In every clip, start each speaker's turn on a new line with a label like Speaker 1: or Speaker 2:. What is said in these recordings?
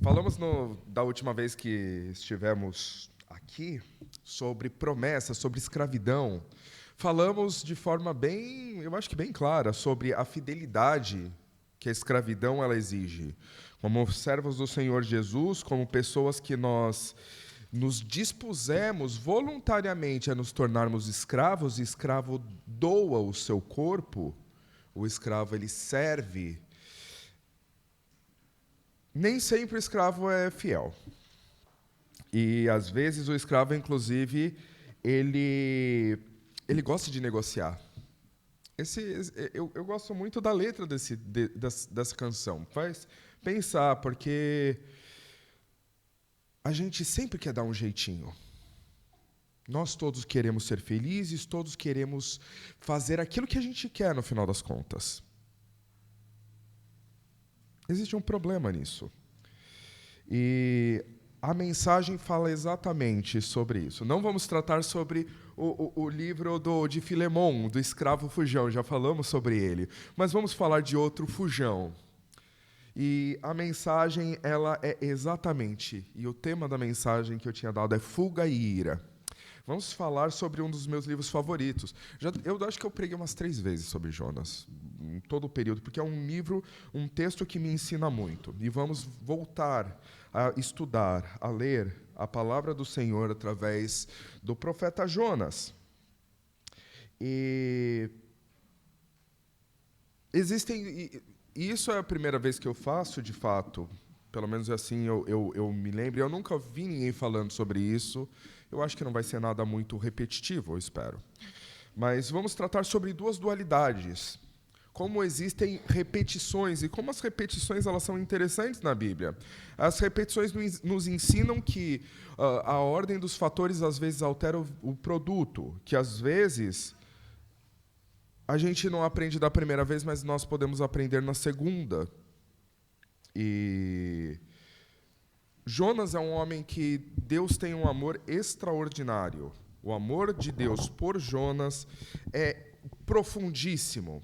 Speaker 1: Falamos da última vez que estivemos aqui sobre promessa, sobre escravidão. Falamos de forma bem, eu acho que bem clara, sobre a fidelidade que a escravidão ela exige. Como servos do Senhor Jesus, como pessoas que nós nos dispusemos voluntariamente a nos tornarmos escravos, e escravo doa o seu corpo, o escravo ele serve. Nem sempre o escravo é fiel. E, às vezes, o escravo, inclusive, ele gosta de negociar. Eu gosto muito da letra dessa canção. Faz pensar, porque a gente sempre quer dar um jeitinho. Nós todos queremos ser felizes, todos queremos fazer aquilo que a gente quer, no final das contas. Existe um problema nisso. E a mensagem fala exatamente sobre isso. Não vamos tratar sobre o livro de Filemon, do escravo fujão, já falamos sobre ele. Mas vamos falar de outro fujão. E a mensagem, ela é exatamente, e o tema da mensagem que eu tinha dado é fuga e ira. Vamos falar sobre um dos meus livros favoritos. Eu acho que eu preguei umas 3 vezes sobre Jonas, em todo o período, porque é um livro, um texto que me ensina muito. E vamos voltar a estudar, a ler a palavra do Senhor através do profeta Jonas. E existem... E isso é a primeira vez que eu faço, de fato. Pelo menos assim eu me lembro. Eu nunca vi ninguém falando sobre isso. Eu acho que não vai ser nada muito repetitivo, eu espero. Mas vamos tratar sobre 2 dualidades. Como existem repetições e como as repetições elas são interessantes na Bíblia. As repetições nos ensinam que a ordem dos fatores às vezes altera o produto, que às vezes a gente não aprende da primeira vez, mas nós podemos aprender na segunda. E Jonas é um homem que Deus tem um amor extraordinário. O amor de Deus por Jonas é profundíssimo.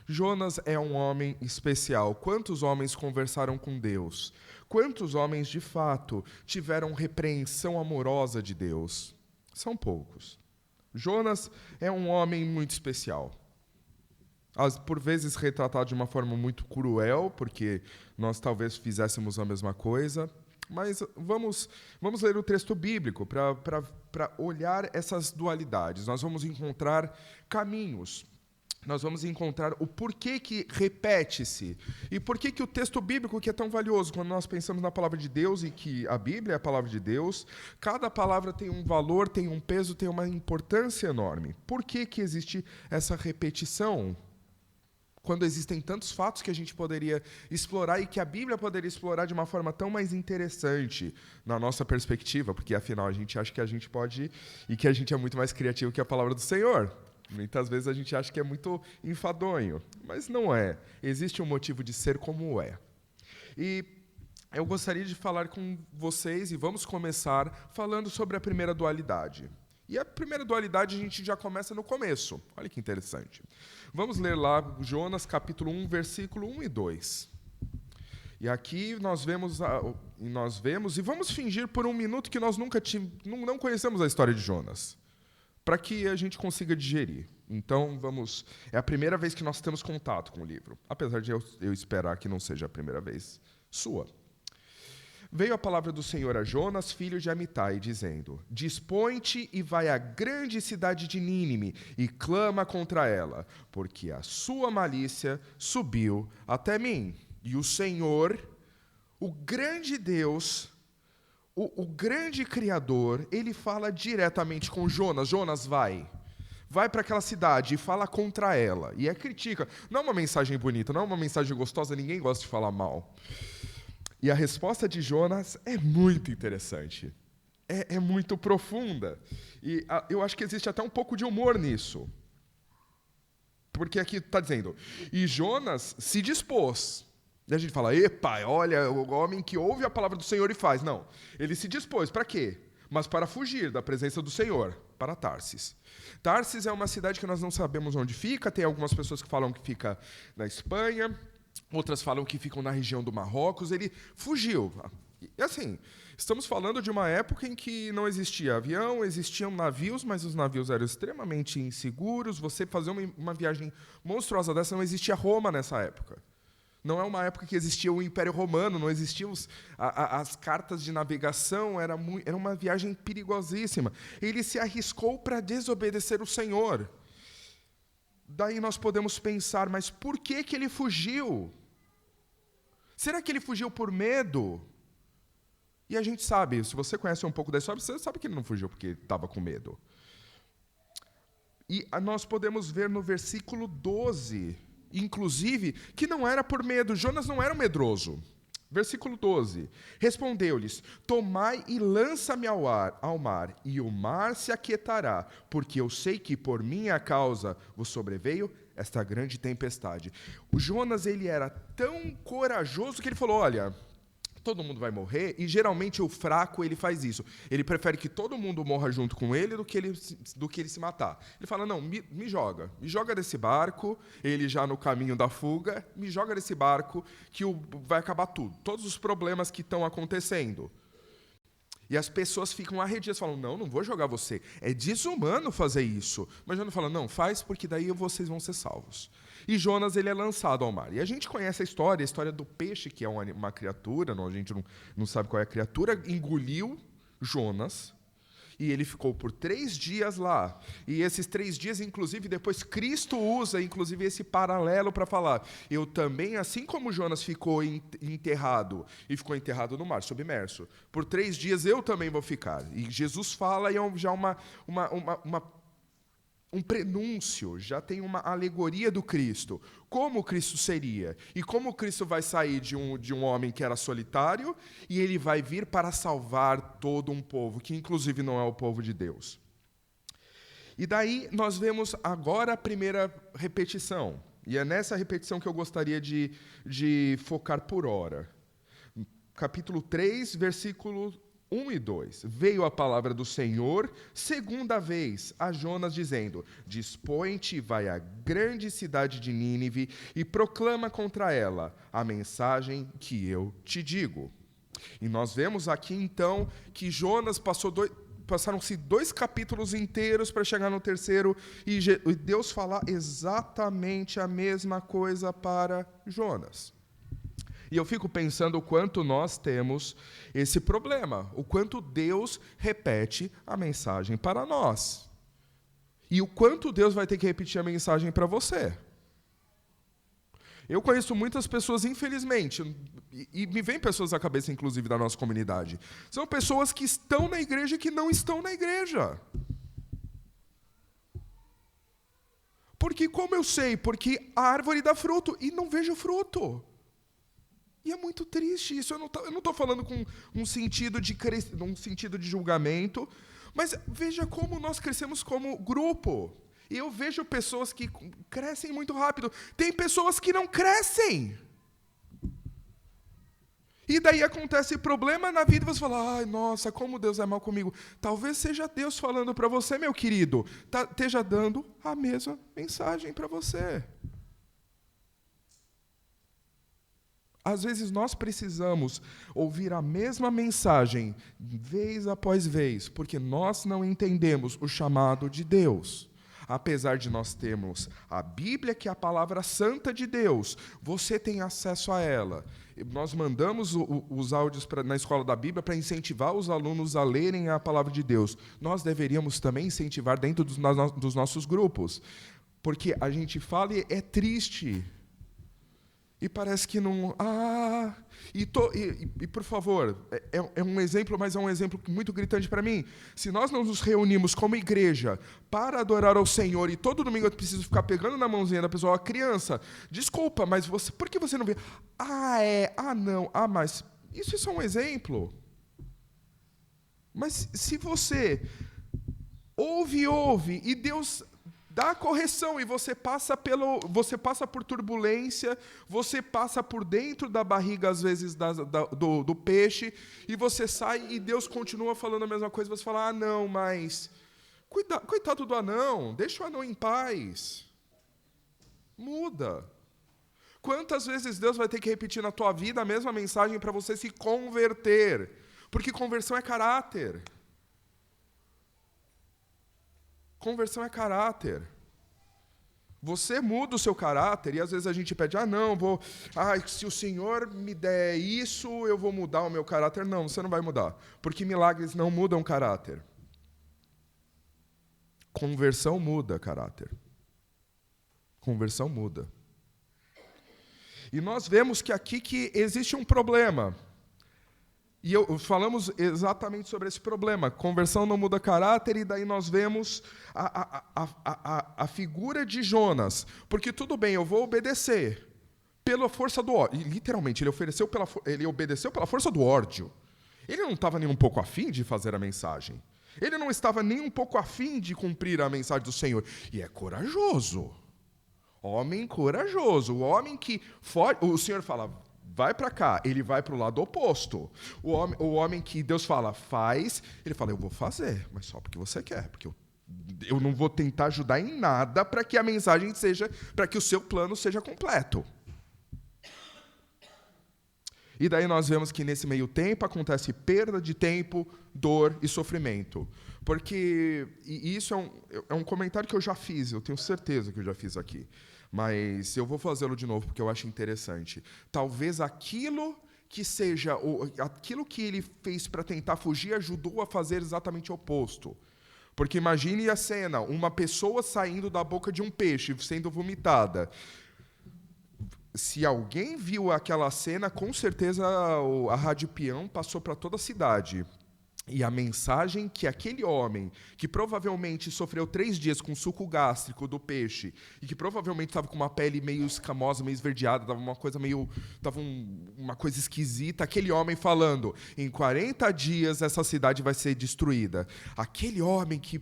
Speaker 1: Jonas é um homem especial. Quantos homens conversaram com Deus? Quantos homens, de fato, tiveram repreensão amorosa de Deus? São poucos. Jonas é um homem muito especial. Por vezes retratado de uma forma muito cruel, porque nós talvez fizéssemos a mesma coisa. Mas vamos ler o texto bíblico para olhar essas dualidades. Nós vamos encontrar caminhos. Nós vamos encontrar o porquê que repete-se. E por que o texto bíblico, que é tão valioso, quando nós pensamos na palavra de Deus e que a Bíblia é a palavra de Deus, cada palavra tem um valor, tem um peso, tem uma importância enorme. Por que existe essa repetição? Quando existem tantos fatos que a gente poderia explorar e que a Bíblia poderia explorar de uma forma tão mais interessante na nossa perspectiva, porque, afinal, a gente acha que a gente pode e que a gente é muito mais criativo que a palavra do Senhor. Muitas vezes a gente acha que é muito enfadonho, mas não é. Existe um motivo de ser como é. E eu gostaria de falar com vocês, e vamos começar falando sobre a primeira dualidade. E a primeira dualidade a gente já começa no começo. Olha que interessante. Vamos ler lá Jonas, capítulo 1, versículo 1 e 2. E aqui nós vemos, e vamos fingir por um minuto que nós não conhecemos a história de Jonas, para que a gente consiga digerir. Então, é a primeira vez que nós temos contato com o livro, apesar de eu esperar que não seja a primeira vez sua. Veio a palavra do Senhor a Jonas, filho de Amitai, dizendo: Dispõe-te e vai à grande cidade de Nínive e clama contra ela, porque a sua malícia subiu até mim. E o Senhor, o grande Deus, o grande Criador, ele fala diretamente com Jonas. Jonas, vai para aquela cidade e fala contra ela. E critica. Não é uma mensagem bonita, não é uma mensagem gostosa, ninguém gosta de falar mal. E a resposta de Jonas é muito interessante. É muito profunda. E eu acho que existe até um pouco de humor nisso. Porque aqui está dizendo, e Jonas se dispôs. E a gente fala, epa, olha, o homem que ouve a palavra do Senhor e faz. Não, ele se dispôs, para quê? Mas para fugir da presença do Senhor, para Tarsis. Tarsis é uma cidade que nós não sabemos onde fica, tem algumas pessoas que falam que fica na Espanha, outras falam que ficam na região do Marrocos. Ele fugiu. E assim, estamos falando de uma época em que não existia avião, existiam navios, mas os navios eram extremamente inseguros. Você fazer uma viagem monstruosa dessa, não existia Roma nessa época. Não é uma época que existia o Império Romano, não existiam as cartas de navegação, era uma viagem perigosíssima. Ele se arriscou para desobedecer o Senhor. Daí nós podemos pensar, mas por que ele fugiu? Será que ele fugiu por medo? E a gente sabe, se você conhece um pouco da história, você sabe que ele não fugiu porque estava com medo. E nós podemos ver no versículo 12, inclusive, que não era por medo. Jonas não era um medroso. Versículo 12. Respondeu-lhes: tomai e lança-me ao mar, e o mar se aquietará, porque eu sei que por minha causa vos sobreveio esta grande tempestade. O Jonas, ele era tão corajoso que ele falou: olha, todo mundo vai morrer, e geralmente o fraco ele faz isso. Ele prefere que todo mundo morra junto com ele do que ele se matar. Ele fala: não, me joga desse barco, ele já no caminho da fuga, me joga desse barco que vai acabar tudo, todos os problemas que estão acontecendo. E as pessoas ficam arredias, falam: não vou jogar você, é desumano fazer isso. Mas Jonas fala: não, faz, porque daí vocês vão ser salvos. E Jonas, ele é lançado ao mar. E a gente conhece a história do peixe, que é uma criatura, a gente não sabe qual é a criatura, engoliu Jonas, e ele ficou por 3 dias lá. E esses 3 dias, inclusive, depois Cristo usa, inclusive, esse paralelo para falar: eu também, assim como Jonas ficou enterrado, e ficou enterrado no mar, submerso, por 3 dias eu também vou ficar. E Jesus fala, e é já um prenúncio, já tem uma alegoria do Cristo. Como Cristo seria? E como Cristo vai sair de um homem que era solitário, e ele vai vir para salvar todo um povo, que inclusive não é o povo de Deus. E daí nós vemos agora a primeira repetição. E é nessa repetição que eu gostaria de focar por hora. Capítulo 3, versículo 1 e 2. Veio a palavra do Senhor segunda vez a Jonas, dizendo: dispõe-te e vai à grande cidade de Nínive e proclama contra ela a mensagem que eu te digo. E nós vemos aqui então que Jonas passaram-se 2 capítulos inteiros para chegar no terceiro e Deus falar exatamente a mesma coisa para Jonas. E eu fico pensando o quanto nós temos esse problema, o quanto Deus repete a mensagem para nós. E o quanto Deus vai ter que repetir a mensagem para você. Eu conheço muitas pessoas, infelizmente, e me vem pessoas à cabeça, inclusive, da nossa comunidade. São pessoas que estão na igreja e que não estão na igreja. Porque, como eu sei? Porque a árvore dá fruto e não vejo fruto. E é muito triste isso. Eu não estou falando com um sentido de julgamento, mas veja como nós crescemos como grupo. E eu vejo pessoas que crescem muito rápido. Tem pessoas que não crescem. E daí acontece problema na vida e você fala: ai, nossa, como Deus é mal comigo. Talvez seja Deus falando para você, meu querido, esteja dando a mesma mensagem para você. Às vezes nós precisamos ouvir a mesma mensagem, vez após vez, porque nós não entendemos o chamado de Deus. Apesar de nós termos a Bíblia, que é a palavra santa de Deus, você tem acesso a ela. Nós mandamos os áudios na escola da Bíblia para incentivar os alunos a lerem a palavra de Deus. Nós deveríamos também incentivar dentro dos nossos grupos, porque a gente fala e é triste. E parece que não... E por favor, é um exemplo, mas é um exemplo muito gritante para mim. Se nós não nos reunimos como igreja para adorar ao Senhor, e todo domingo eu preciso ficar pegando na mãozinha da pessoa: criança, desculpa, mas por que você não vê? Mas... Isso é só um exemplo. Mas se você ouve, e Deus dá correção, e você passa por turbulência, você passa por dentro da barriga, às vezes, do peixe, e você sai e Deus continua falando a mesma coisa, você fala: não, mas coitado do anão, deixa o anão em paz. Muda. Quantas vezes Deus vai ter que repetir na tua vida a mesma mensagem para você se converter? Porque conversão é caráter. Conversão é caráter. Você muda o seu caráter e às vezes a gente pede, se o Senhor me der isso, eu vou mudar o meu caráter. Não, você não vai mudar, porque milagres não mudam caráter. Conversão muda caráter. Conversão muda. E nós vemos que aqui que existe um problema. E falamos exatamente sobre esse problema. Conversão não muda caráter, e daí nós vemos a figura de Jonas. Porque tudo bem, eu vou obedecer pela força do ódio. Literalmente, ele obedeceu pela força do ódio. Ele não estava nem um pouco afim de fazer a mensagem. Ele não estava nem um pouco afim de cumprir a mensagem do Senhor. E é corajoso. Homem corajoso. O homem que foge. O Senhor fala, vai para cá. Ele vai para o lado oposto. O homem que Deus fala, faz. Ele fala, eu vou fazer, mas só porque você quer. Porque eu não vou tentar ajudar em nada para que a mensagem seja, para que o seu plano seja completo. E daí nós vemos que nesse meio tempo acontece perda de tempo, dor e sofrimento. Porque e isso é um comentário que eu já fiz, eu tenho certeza que eu já fiz aqui. Mas eu vou fazê-lo de novo porque eu acho interessante. Talvez aquilo que ele fez para tentar fugir ajudou a fazer exatamente o oposto. Porque imagine a cena, uma pessoa saindo da boca de um peixe, sendo vomitada. Se alguém viu aquela cena, com certeza a Rádio Peão passou para toda a cidade. E a mensagem que aquele homem, que provavelmente sofreu 3 dias com suco gástrico do peixe, e que provavelmente estava com uma pele meio escamosa, meio esverdeada, estava uma coisa esquisita, aquele homem falando, em 40 dias essa cidade vai ser destruída. Aquele homem que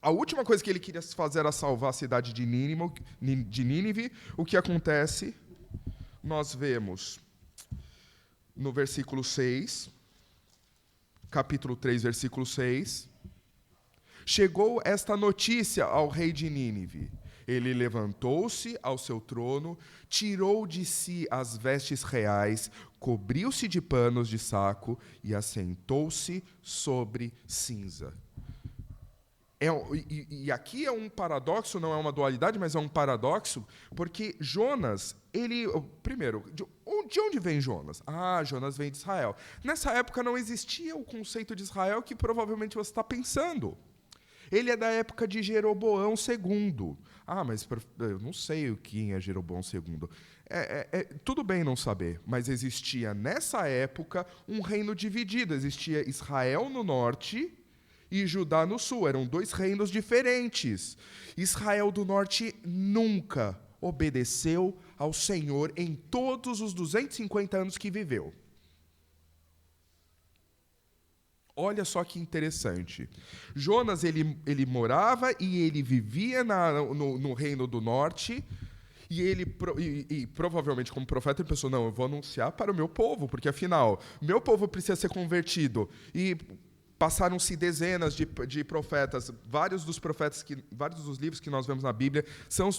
Speaker 1: a última coisa que ele queria fazer era salvar a cidade de Nínive, o que acontece? Nós vemos no versículo 6, capítulo 3, versículo 6. Chegou esta notícia ao rei de Nínive. Ele levantou-se ao seu trono, tirou de si as vestes reais, cobriu-se de panos de saco e assentou-se sobre cinza. E aqui é um paradoxo, não é uma dualidade, mas é um paradoxo, porque Jonas, primeiro, de onde vem Jonas? Jonas vem de Israel. Nessa época não existia o conceito de Israel que provavelmente você está pensando. Ele é da época de Jeroboão II. Mas eu não sei quem é Jeroboão II. Tudo bem não saber, mas existia nessa época um reino dividido. Existia Israel no norte e Judá no sul. Eram 2 reinos diferentes. Israel do norte nunca obedeceu ao Senhor em todos os 250 anos que viveu. Olha só que interessante. Jonas, ele morava e ele vivia no reino do norte, e provavelmente como profeta ele pensou, não, eu vou anunciar para o meu povo, porque afinal, meu povo precisa ser convertido. E passaram-se dezenas de profetas, vários dos livros que nós vemos na Bíblia são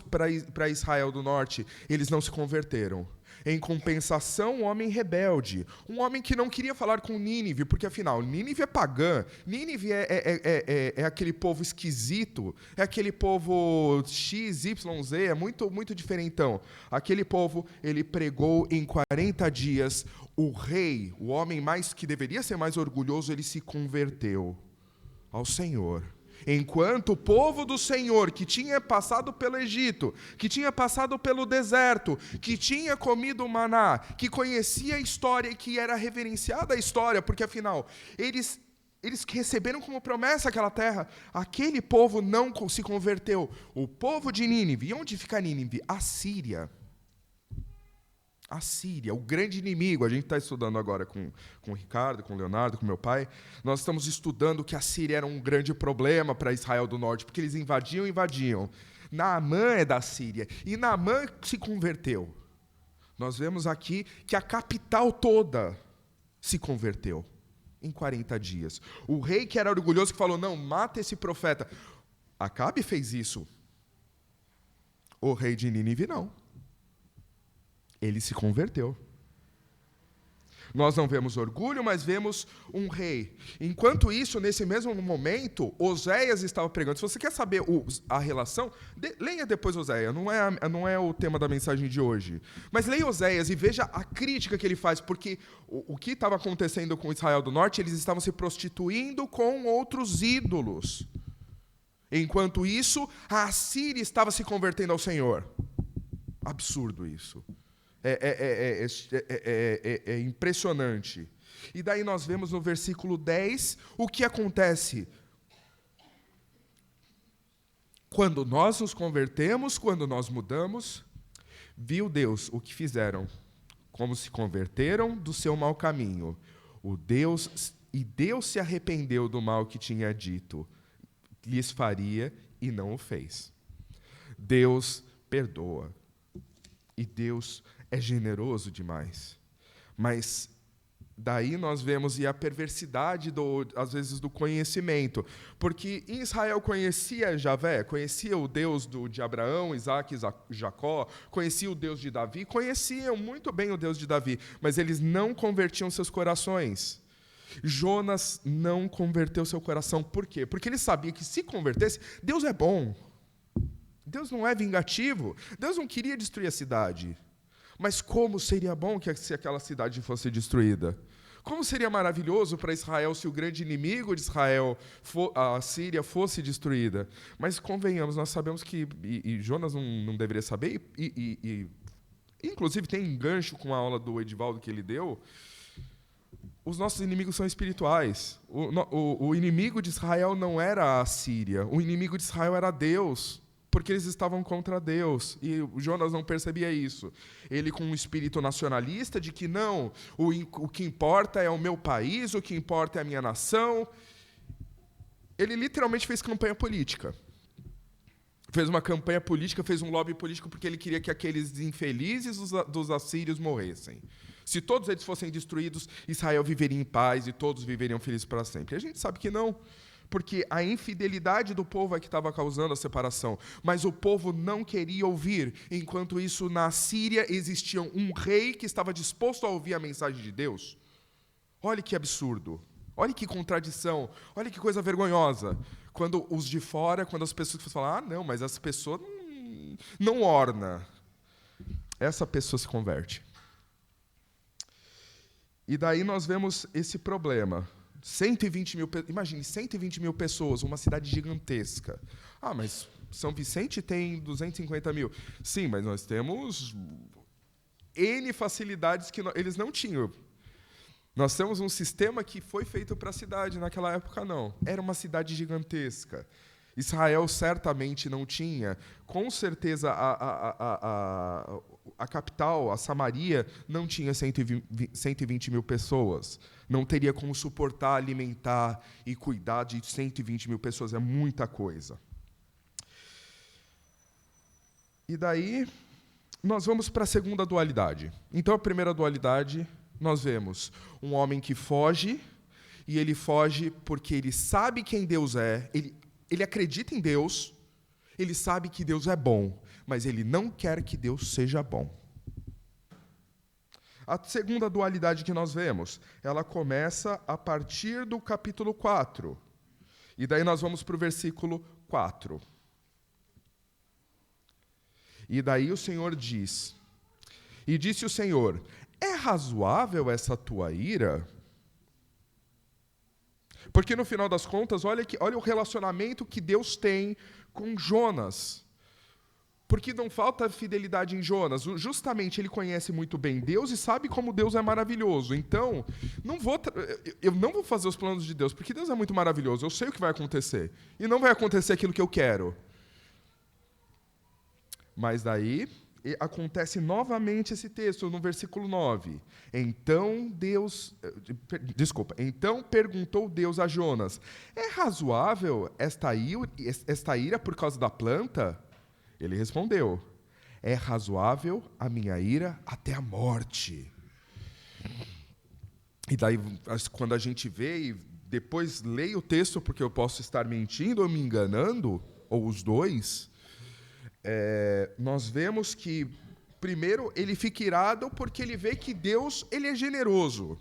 Speaker 1: para Israel do Norte. Eles não se converteram. Em compensação, um homem rebelde, um homem que não queria falar com Nínive, porque afinal, Nínive é pagã, Nínive é aquele povo esquisito, é aquele povo XYZ, é muito, muito diferentão. Aquele povo, ele pregou em 40 dias. O rei, o homem que deveria ser mais orgulhoso, ele se converteu ao Senhor. Enquanto o povo do Senhor, que tinha passado pelo Egito, que tinha passado pelo deserto, que tinha comido o maná, que conhecia a história e que era reverenciada a história, porque afinal, eles receberam como promessa aquela terra, aquele povo não se converteu. O povo de Nínive, e onde fica Nínive? A Síria. A Síria, o grande inimigo. A gente está estudando agora com o Ricardo, com o Leonardo, com meu pai. Nós estamos estudando que a Síria era um grande problema para Israel do Norte, porque eles invadiam. Naamã é da Síria, e Naamã se converteu. Nós vemos aqui que a capital toda se converteu em 40 dias. O rei que era orgulhoso, que falou, não, mata esse profeta. Acabe fez isso. O rei de Nínive não. Ele se converteu. Nós não vemos orgulho, mas vemos um rei. Enquanto isso, nesse mesmo momento, Oséias estava pregando. Se você quer saber a relação, leia depois Oséias. Não é o tema da mensagem de hoje. Mas leia Oséias e veja a crítica que ele faz, porque o que estava acontecendo com Israel do Norte, eles estavam se prostituindo com outros ídolos. Enquanto isso, a Assíria estava se convertendo ao Senhor. Absurdo isso. É impressionante. E daí nós vemos no versículo 10 o que acontece. Quando nós nos convertemos, quando nós mudamos, viu Deus o que fizeram, como se converteram do seu mau caminho. Deus se arrependeu do mal que tinha dito, lhes faria e não o fez. Deus perdoa. E Deus é generoso demais. Mas daí nós vemos a perversidade, às vezes, do conhecimento. Porque em Israel conhecia Javé, conhecia o Deus de Abraão, Isaac e Jacó, conhecia o Deus de Davi, conheciam muito bem o Deus de Davi, mas eles não convertiam seus corações. Jonas não converteu seu coração. Por quê? Porque ele sabia que se convertesse, Deus é bom. Deus não é vingativo. Deus não queria destruir a cidade. Mas como seria bom se aquela cidade fosse destruída? Como seria maravilhoso para Israel se o grande inimigo de Israel, a Síria, fosse destruída? Mas convenhamos, nós sabemos que, e Jonas não deveria saber, inclusive tem um gancho com a aula do Edivaldo que ele deu, os nossos inimigos são espirituais. O inimigo de Israel não era a Síria, o inimigo de Israel era Deus. Porque eles estavam contra Deus, e Jonas não percebia isso. Ele com um espírito nacionalista de que não, o que importa é o meu país, o que importa é a minha nação. Ele literalmente fez campanha política. Fez uma campanha política, fez um lobby político porque ele queria que aqueles infelizes dos assírios morressem. Se todos eles fossem destruídos, Israel viveria em paz e todos viveriam felizes para sempre. E a gente sabe que não. Porque a infidelidade do povo é que estava causando a separação. Mas o povo não queria ouvir. Enquanto isso, na Síria, existia um rei que estava disposto a ouvir a mensagem de Deus. Olha que absurdo. Olha que contradição. Olha que coisa vergonhosa. Quando os de fora, quando as pessoas falam, não, mas essa pessoa não orna. Essa pessoa se converte. E daí nós vemos esse problema. 120 mil, imagine, 120 mil pessoas, uma cidade gigantesca. Mas São Vicente tem 250 mil. Sim, mas nós temos N facilidades que eles não tinham. Nós temos um sistema que foi feito para a cidade, naquela época não. Era uma cidade gigantesca. Israel certamente não tinha. Com certeza a capital, a Samaria, não tinha 120 mil pessoas. Não teria como suportar, alimentar e cuidar de 120 mil pessoas. É muita coisa. E daí, nós vamos para a segunda dualidade. Então, a primeira dualidade, nós vemos um homem que foge, e ele foge porque ele sabe quem Deus é, ele acredita em Deus, ele sabe que Deus é bom, mas ele não quer que Deus seja bom. A segunda dualidade que nós vemos, ela começa a partir do capítulo 4. E daí nós vamos para o versículo 4. E daí o Senhor diz, e disse o Senhor, é razoável essa tua ira? Porque no final das contas, olha o relacionamento que Deus tem com Jonas. Porque não falta fidelidade em Jonas. Justamente ele conhece muito bem Deus e sabe como Deus é maravilhoso. Então, eu não vou fazer os planos de Deus, porque Deus é muito maravilhoso. Eu sei o que vai acontecer. E não vai acontecer aquilo que eu quero. Mas daí acontece novamente esse texto, no versículo 9. Então perguntou Deus a Jonas, é razoável esta ira por causa da planta? Ele respondeu, é razoável a minha ira até a morte. E daí, quando a gente vê e depois leia o texto, porque eu posso estar mentindo ou me enganando, ou os dois, nós vemos que Primeiro, ele fica irado porque ele vê que Deus, ele é generoso.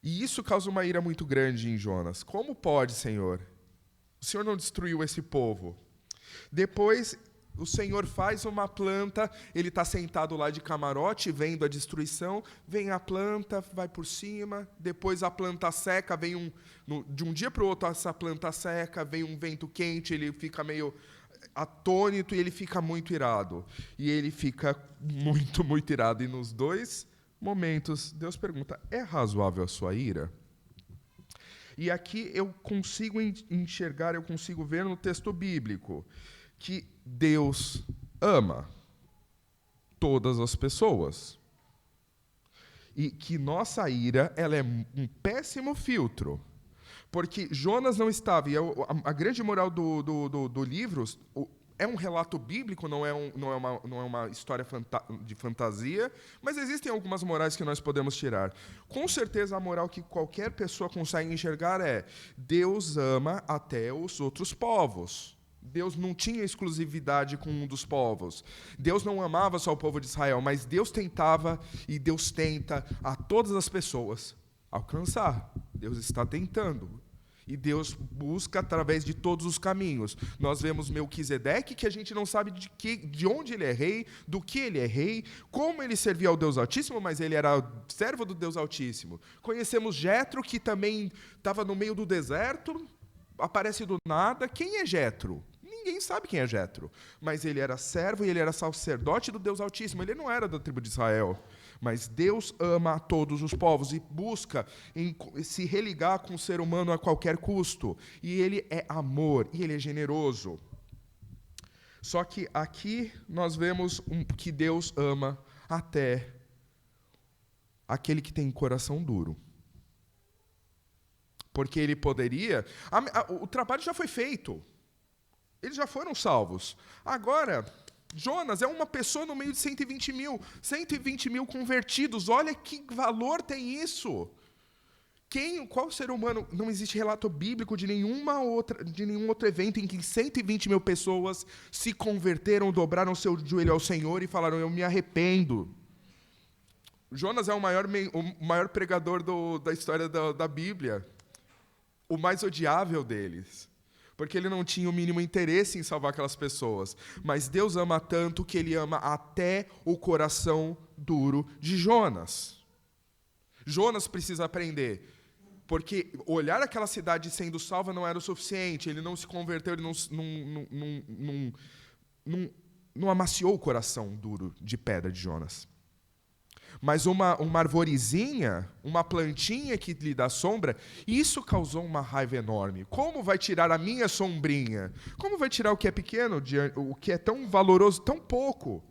Speaker 1: E isso causa uma ira muito grande em Jonas. Como pode, Senhor? O Senhor não destruiu esse povo. Depois, o Senhor faz uma planta, ele está sentado lá de camarote, vendo a destruição, vem a planta, vai por cima, depois a planta seca, de um dia para o outro essa planta seca, vem um vento quente, ele fica meio atônito e ele fica muito irado. E ele fica muito, muito irado. E nos dois momentos, Deus pergunta, é razoável a sua ira? E aqui eu consigo enxergar, eu consigo ver no texto bíblico que Deus ama todas as pessoas. E que nossa ira, ela é um péssimo filtro. Porque Jonas não estava, e a grande moral do livro é um relato bíblico, não é uma história de fantasia, mas existem algumas morais que nós podemos tirar. Com certeza, a moral que qualquer pessoa consegue enxergar é: Deus ama até os outros povos. Deus não tinha exclusividade com um dos povos. Deus não amava só o povo de Israel, mas Deus tentava e Deus tenta a todas as pessoas alcançar. Deus está tentando. E Deus busca através de todos os caminhos. Nós vemos Melquisedeque, que a gente não sabe de onde ele é rei, do que ele é rei, como ele servia ao Deus Altíssimo, mas ele era servo do Deus Altíssimo. Conhecemos Jetro, que também estava no meio do deserto, aparece do nada. Quem é Jetro? Ninguém sabe quem é Jetro. Mas ele era servo e ele era sacerdote do Deus Altíssimo. Ele não era da tribo de Israel. Mas Deus ama a todos os povos e busca se religar com o ser humano a qualquer custo. E ele é amor, e ele é generoso. Só que aqui nós vemos que Deus ama até aquele que tem coração duro. Porque ele poderia... O trabalho já foi feito. Eles já foram salvos. Agora... Jonas é uma pessoa no meio de 120 mil. 120 mil convertidos. Olha que valor tem isso. Qual ser humano... Não existe relato bíblico de nenhum outro evento em que 120 mil pessoas se converteram, dobraram seu joelho ao Senhor e falaram: eu me arrependo. Jonas é o maior pregador da história da Bíblia. O mais odiável deles. Porque ele não tinha o mínimo interesse em salvar aquelas pessoas. Mas Deus ama tanto que ele ama até o coração duro de Jonas. Jonas precisa aprender. Porque olhar aquela cidade sendo salva não era o suficiente. Ele não se converteu, ele não amaciou o coração duro de pedra de Jonas. Mas uma arvorezinha, uma plantinha que lhe dá sombra, isso causou uma raiva enorme. Como vai tirar a minha sombrinha? Como vai tirar o que é pequeno, o que é tão valoroso, tão pouco?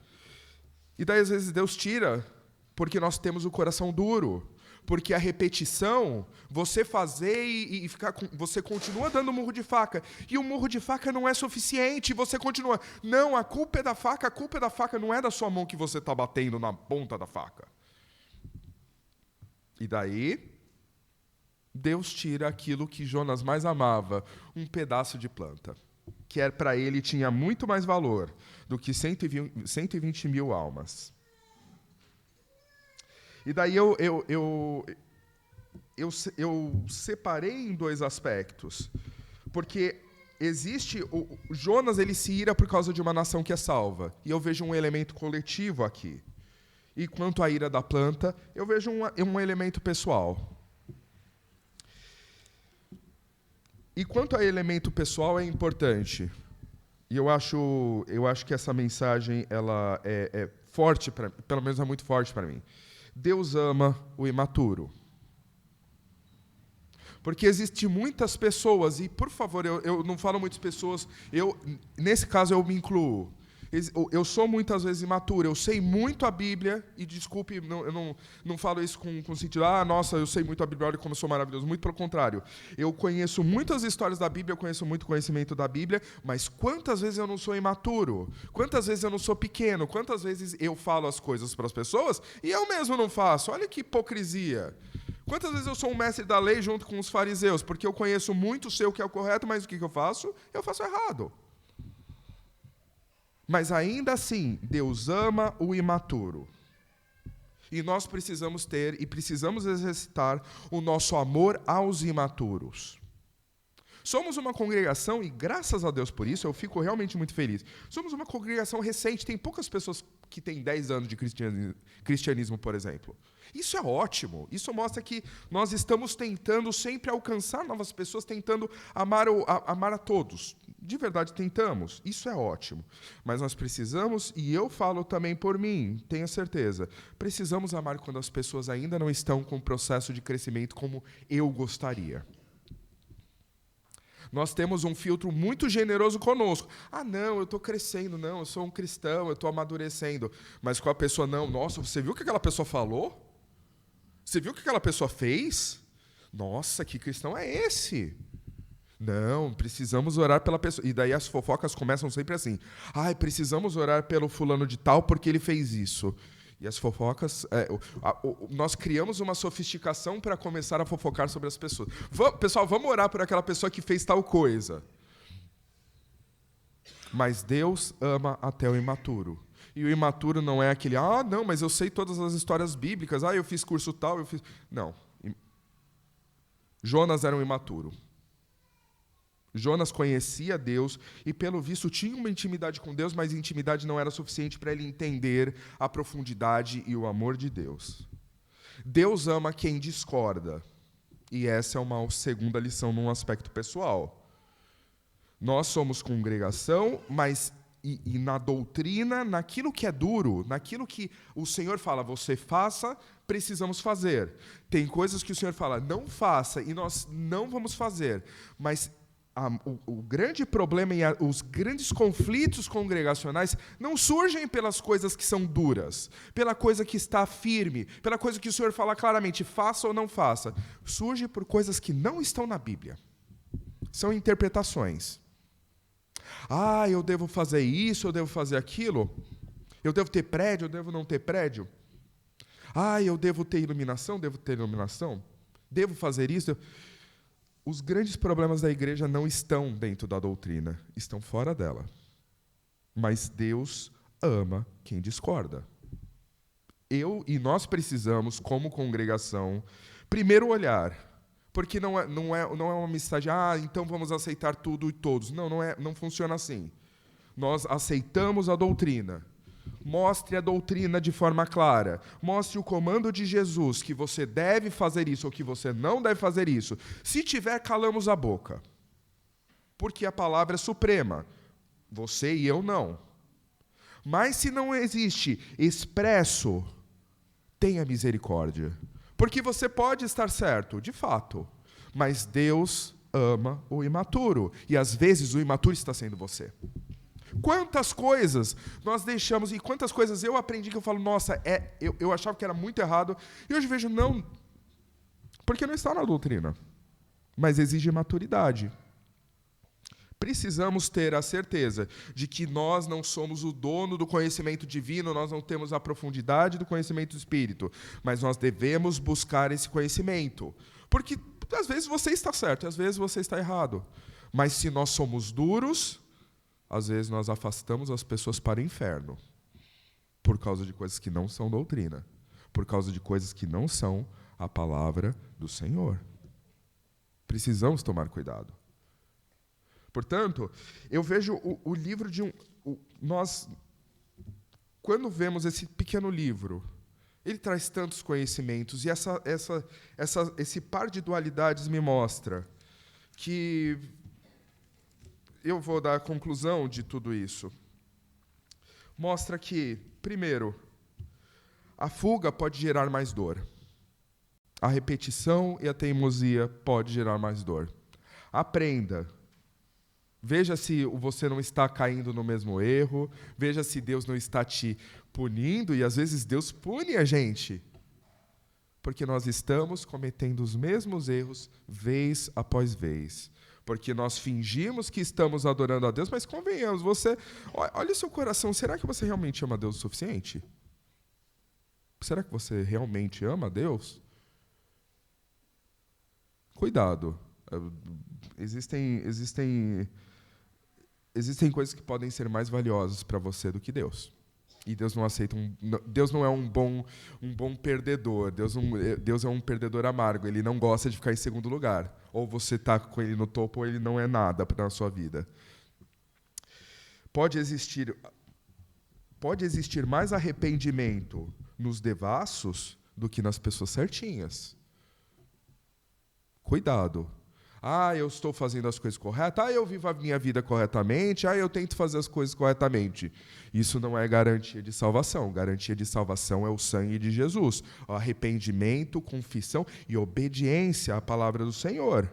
Speaker 1: E daí, às vezes, Deus tira, porque nós temos o coração duro. Porque a repetição, você fazer e ficar... Você continua dando murro de faca. E o murro de faca não é suficiente. Você continua... Não, a culpa é da faca não é da sua mão que você está batendo na ponta da faca. E daí, Deus tira aquilo que Jonas mais amava, um pedaço de planta, que para ele tinha muito mais valor do que 120 mil almas. E daí eu separei em dois aspectos, porque existe... Jonas, ele se ira por causa de uma nação que é salva, e eu vejo um elemento coletivo aqui. E quanto à ira da planta, eu vejo um elemento pessoal. E quanto a elemento pessoal é importante. E eu acho que essa mensagem ela é forte, pelo menos é muito forte para mim. Deus ama o imaturo. Porque existem muitas pessoas, e por favor, eu não falo muitas pessoas, nesse caso eu me incluo. Eu sou muitas vezes imaturo, eu sei muito a Bíblia, e desculpe, eu não falo isso com sentido, nossa, eu sei muito a Bíblia, olha como eu sou maravilhoso, muito pelo contrário. Eu conheço muitas histórias da Bíblia, eu conheço muito conhecimento da Bíblia, mas quantas vezes eu não sou imaturo? Quantas vezes eu não sou pequeno? Quantas vezes eu falo as coisas para as pessoas e eu mesmo não faço? Olha que hipocrisia. Quantas vezes eu sou um mestre da lei junto com os fariseus, porque eu conheço muito, sei o que é o correto, mas o que eu faço? Eu faço errado. Mas ainda assim, Deus ama o imaturo. E nós precisamos ter e precisamos exercitar o nosso amor aos imaturos. Somos uma congregação, e graças a Deus por isso, eu fico realmente muito feliz. Somos uma congregação recente, tem poucas pessoas que têm 10 anos de cristianismo, por exemplo. Isso é ótimo, isso mostra que nós estamos tentando sempre alcançar novas pessoas, tentando amar a todos. De verdade, tentamos, isso é ótimo. Mas nós precisamos, e eu falo também por mim, tenha certeza, precisamos amar quando as pessoas ainda não estão com o processo de crescimento como eu gostaria. Nós temos um filtro muito generoso conosco. Ah, não, eu estou crescendo, não, eu sou um cristão, eu estou amadurecendo. Mas com a pessoa, não, nossa, você viu o que aquela pessoa falou? Você viu o que aquela pessoa fez? Nossa, que cristão é esse? Não, precisamos orar pela pessoa. E daí as fofocas começam sempre assim. Ai, precisamos orar pelo fulano de tal porque ele fez isso. E as fofocas... nós criamos uma sofisticação para começar a fofocar sobre as pessoas. Pessoal, vamos orar por aquela pessoa que fez tal coisa. Mas Deus ama até o imaturo. E o imaturo não é aquele... Ah, não, mas eu sei todas as histórias bíblicas. Ah, eu fiz curso tal, eu fiz... Não. Jonas era um imaturo. Jonas conhecia Deus e, pelo visto, tinha uma intimidade com Deus, mas a intimidade não era suficiente para ele entender a profundidade e o amor de Deus. Deus ama quem discorda. E essa é uma segunda lição num aspecto pessoal. Nós somos congregação, mas e na doutrina, naquilo que é duro, naquilo que o Senhor fala, você faça, precisamos fazer. Tem coisas que o Senhor fala, não faça, e nós não vamos fazer. Mas o grande problema e os grandes conflitos congregacionais não surgem pelas coisas que são duras, pela coisa que está firme, pela coisa que o Senhor fala claramente, faça ou não faça. Surge por coisas que não estão na Bíblia. São interpretações. Ah, eu devo fazer isso, eu devo fazer aquilo. Eu devo ter prédio, eu devo não ter prédio. Ah, eu devo ter iluminação, devo ter iluminação. Devo fazer isso. Os grandes problemas da igreja não estão dentro da doutrina, estão fora dela. Mas Deus ama quem discorda. Eu e nós precisamos, como congregação, primeiro olhar, porque não é uma mensagem, então vamos aceitar tudo e todos. Não funciona assim. Nós aceitamos a doutrina. Mostre a doutrina de forma clara. Mostre o comando de Jesus, que você deve fazer isso ou que você não deve fazer isso. Se tiver, calamos a boca. Porque a palavra é suprema. Você e eu não. Mas se não existe expresso, tenha misericórdia. Porque você pode estar certo, de fato. Mas Deus ama o imaturo. E às vezes o imaturo está sendo você. Quantas coisas nós deixamos, e quantas coisas eu aprendi que eu falo, nossa, eu achava que era muito errado, e hoje vejo, não, porque não está na doutrina, mas exige maturidade. Precisamos ter a certeza de que nós não somos o dono do conhecimento divino, nós não temos a profundidade do conhecimento do Espírito, mas nós devemos buscar esse conhecimento, porque às vezes você está certo, às vezes você está errado, mas se nós somos duros, às vezes nós afastamos as pessoas para o inferno por causa de coisas que não são doutrina, por causa de coisas que não são a palavra do Senhor. Precisamos tomar cuidado. Portanto, eu vejo o livro de nós, quando vemos esse pequeno livro, ele traz tantos conhecimentos e esse par de dualidades me mostra que eu vou dar a conclusão de tudo isso. Mostra que, primeiro, a fuga pode gerar mais dor. A repetição e a teimosia pode gerar mais dor. Aprenda. Veja se você não está caindo no mesmo erro. Veja se Deus não está te punindo. E às vezes Deus pune a gente. Porque nós estamos cometendo os mesmos erros vez após vez. Porque nós fingimos que estamos adorando a Deus, mas convenhamos, olha o seu coração, será que você realmente ama Deus o suficiente? Será que você realmente ama Deus? Cuidado. Existem existem coisas que podem ser mais valiosas para você do que Deus. E Deus não aceita Deus não é um bom perdedor. Deus é um perdedor amargo. Ele não gosta de ficar em segundo lugar. Ou você está com ele no topo, ou ele não é nada na sua vida. Pode existir mais arrependimento nos devassos do que nas pessoas certinhas. Cuidado. Eu estou fazendo as coisas corretas. Eu vivo a minha vida corretamente. Eu tento fazer as coisas corretamente. Isso não é garantia de salvação. Garantia de salvação é o sangue de Jesus. O arrependimento, confissão e obediência à palavra do Senhor.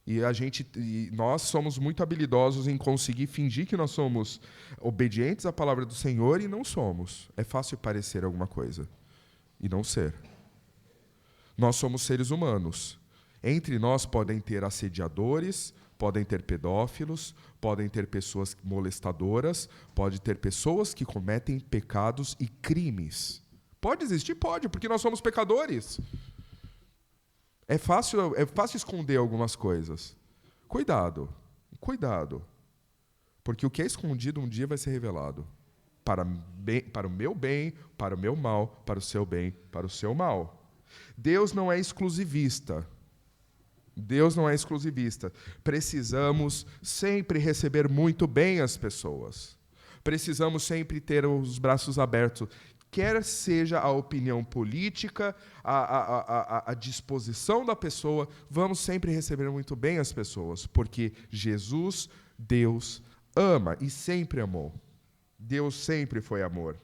Speaker 1: E nós somos muito habilidosos em conseguir fingir que nós somos obedientes à palavra do Senhor e não somos. É fácil parecer alguma coisa e não ser. Nós somos seres humanos. Entre nós podem ter assediadores, podem ter pedófilos, podem ter pessoas molestadoras, pode ter pessoas que cometem pecados e crimes. Pode existir? Pode, porque nós somos pecadores. É fácil esconder algumas coisas. Cuidado. Porque o que é escondido um dia vai ser revelado. Para o meu bem, para o meu mal, para o seu bem, para o seu mal. Deus não é exclusivista. Precisamos sempre receber muito bem as pessoas. Precisamos sempre ter os braços abertos. Quer seja a opinião política, a disposição da pessoa, vamos sempre receber muito bem as pessoas, porque Jesus, Deus, ama e sempre amou. Deus sempre foi amor.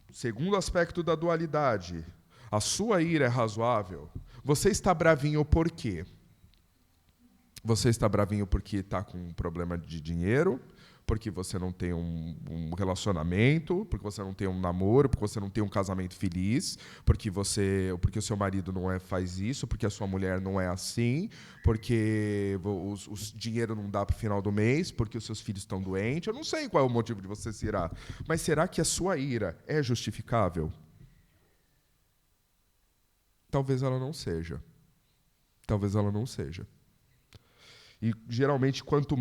Speaker 1: Segundo aspecto da dualidade, a sua ira é razoável. Você está bravinho por quê? Você está bravinho porque está com um problema de dinheiro, porque você não tem um relacionamento, porque você não tem um namoro, porque você não tem um casamento feliz, porque o seu marido não faz isso, porque a sua mulher não é assim, porque o dinheiro não dá para o final do mês, porque os seus filhos estão doentes. Eu não sei qual é o motivo de você se irar. Mas será que a sua ira é justificável? Talvez ela não seja. E, geralmente, quanto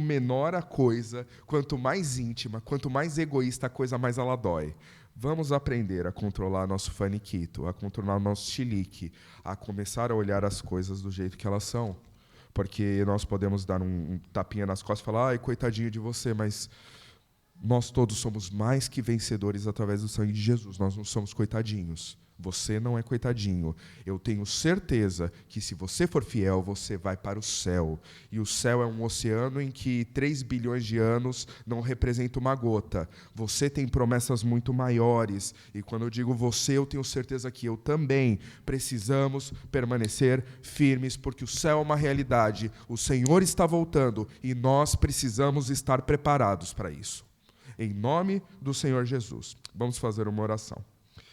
Speaker 1: menor a coisa, quanto mais íntima, quanto mais egoísta a coisa, mais ela dói. Vamos aprender a controlar nosso faniquito, a controlar nosso chilique, a começar a olhar as coisas do jeito que elas são. Porque nós podemos dar um tapinha nas costas e falar, coitadinho de você, mas nós todos somos mais que vencedores através do sangue de Jesus. Nós não somos coitadinhos. Você não é coitadinho. Eu tenho certeza que se você for fiel, você vai para o céu. E o céu é um oceano em que 3 bilhões de anos não representa uma gota. Você tem promessas muito maiores. E quando eu digo você, eu tenho certeza que eu também. Precisamos permanecer firmes, porque o céu é uma realidade. O Senhor está voltando e nós precisamos estar preparados para isso. Em nome do Senhor Jesus. Vamos fazer uma oração.